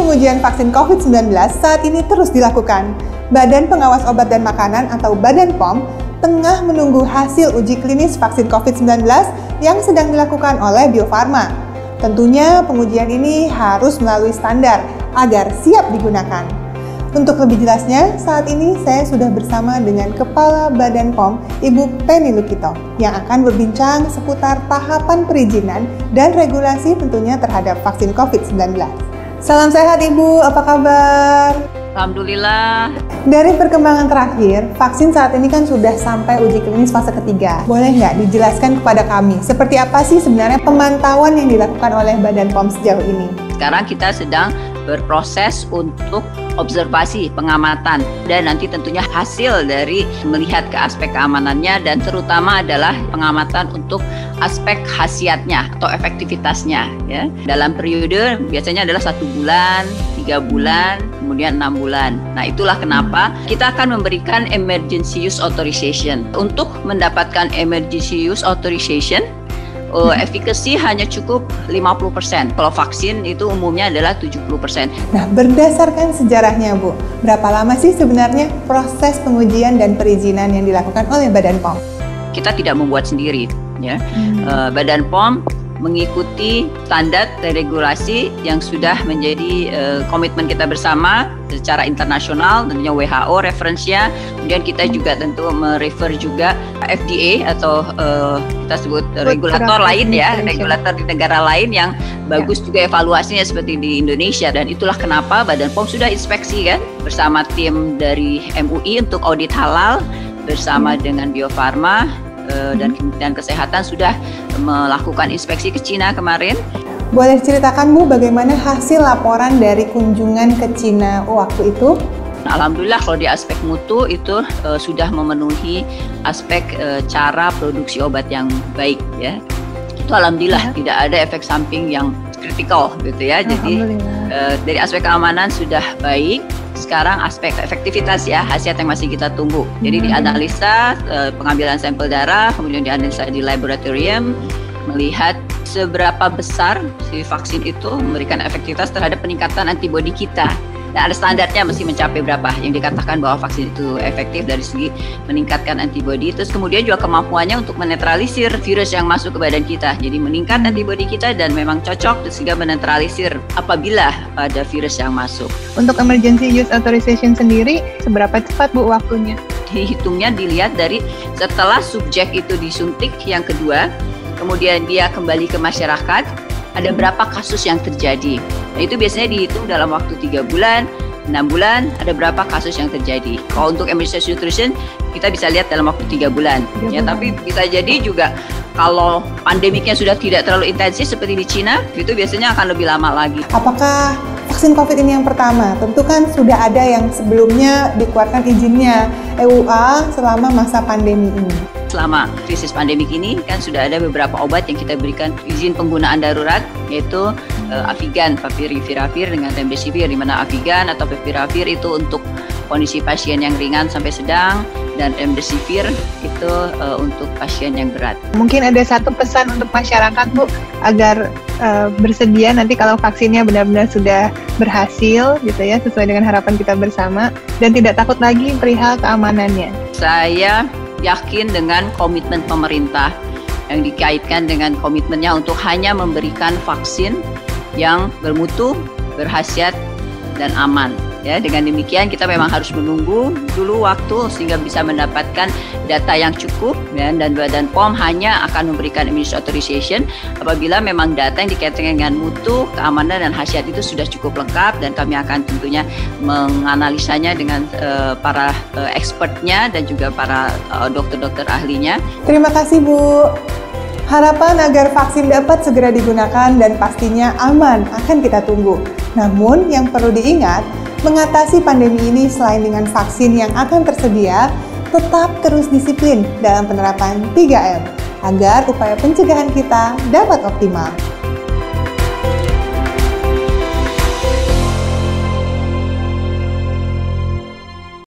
pengujian vaksin COVID-19 saat ini terus dilakukan. Badan Pengawas Obat dan Makanan atau Badan POM tengah menunggu hasil uji klinis vaksin COVID-19 yang sedang dilakukan oleh Bio Farma. Tentunya pengujian ini harus melalui standar agar siap digunakan. Untuk lebih jelasnya, saat ini saya sudah bersama dengan Kepala Badan POM, Ibu Penny Lukito, yang akan berbincang seputar tahapan perizinan dan regulasi tentunya terhadap vaksin COVID-19. Salam sehat Ibu, apa kabar? Alhamdulillah. Dari perkembangan terakhir, vaksin saat ini kan sudah sampai uji klinis fase ketiga. Boleh nggak dijelaskan kepada kami, seperti apa sih sebenarnya pemantauan yang dilakukan oleh Badan POM sejauh ini? Sekarang kita sedang berproses untuk observasi, pengamatan, dan nanti tentunya hasil dari melihat ke aspek keamanannya dan terutama adalah pengamatan untuk aspek khasiatnya atau efektivitasnya. Ya. Dalam periode biasanya adalah 1 bulan, 3 bulan, kemudian 6 bulan. Nah, itulah kenapa kita akan memberikan emergency use authorization. Untuk mendapatkan emergency use authorization, efficacy hanya cukup 50%. Kalau vaksin itu umumnya adalah 70%. Nah, berdasarkan sejarahnya Bu, berapa lama sih sebenarnya proses pengujian dan perizinan yang dilakukan oleh Badan POM? Kita tidak membuat sendiri, ya. Badan POM mengikuti standar dan regulasi yang sudah menjadi komitmen kita bersama secara internasional, tentunya WHO referensinya, kemudian kita juga tentu merefer juga FDA atau kita sebut regulator lain ya, regulator di negara lain yang bagus juga evaluasinya seperti di Indonesia, dan itulah kenapa Badan POM sudah inspeksi kan bersama tim dari MUI untuk audit halal bersama dengan Bio Farma dan Kementerian Kesehatan sudah melakukan inspeksi ke Cina kemarin. Boleh ceritakan Bu bagaimana hasil laporan dari kunjungan ke Cina waktu itu? Alhamdulillah kalau di aspek mutu itu sudah memenuhi aspek cara produksi obat yang baik ya. Itu alhamdulillah tidak ada efek samping yang kritikal gitu ya. Jadi dari aspek keamanan sudah baik. Sekarang aspek efektivitas ya, khasiat yang masih kita tunggu. Jadi dianalisa pengambilan sampel darah, kemudian dianalisa di laboratorium, melihat seberapa besar si vaksin itu memberikan efektivitas terhadap peningkatan antibodi kita. Nah, ada standarnya mesti mencapai berapa yang dikatakan bahwa vaksin itu efektif dari segi meningkatkan antibodi. Terus kemudian juga kemampuannya untuk menetralisir virus yang masuk ke badan kita. Jadi meningkat antibodi kita dan memang cocok sehingga menetralisir apabila ada virus yang masuk. Untuk emergency use authorization sendiri, seberapa cepat Bu waktunya? Dihitungnya dilihat dari setelah subjek itu disuntik yang kedua, kemudian dia kembali ke masyarakat, ada berapa kasus yang terjadi. Nah, itu biasanya dihitung dalam waktu 3 bulan, 6 bulan, ada berapa kasus yang terjadi. Kalau untuk emergency nutrition, kita bisa lihat dalam waktu 3 bulan. Ya, tapi bisa jadi juga kalau pandemiknya sudah tidak terlalu intensif seperti di Cina, itu biasanya akan lebih lama lagi. Apakah vaksin COVID ini yang pertama? Tentu kan sudah ada yang sebelumnya dikeluarkan izinnya EUA selama masa pandemi ini. Selama krisis pandemik ini kan sudah ada beberapa obat yang kita berikan izin penggunaan darurat, yaitu Avigan, Favipiravir dengan Remdesivir, di mana Avigan atau Favipiravir itu untuk kondisi pasien yang ringan sampai sedang, dan Remdesivir itu untuk pasien yang berat. Mungkin ada satu pesan untuk masyarakat Bu, agar bersedia nanti kalau vaksinnya benar-benar sudah berhasil gitu ya, sesuai dengan harapan kita bersama, dan tidak takut lagi perihal keamanannya. Saya yakin dengan komitmen pemerintah yang dikaitkan dengan komitmennya untuk hanya memberikan vaksin yang bermutu, berkhasiat, dan aman. Ya, dengan demikian kita memang harus menunggu dulu waktu sehingga bisa mendapatkan data yang cukup, ya, dan Badan POM hanya akan memberikan emergency authorization apabila memang data yang dikaitkan dengan mutu, keamanan, dan khasiat itu sudah cukup lengkap, dan kami akan tentunya menganalisanya dengan para expertnya dan juga para dokter-dokter ahlinya. Terima kasih Bu. Harapan agar vaksin dapat segera digunakan dan pastinya aman akan kita tunggu. Namun yang perlu diingat, mengatasi pandemi ini selain dengan vaksin yang akan tersedia, tetap terus disiplin dalam penerapan 3M agar upaya pencegahan kita dapat optimal.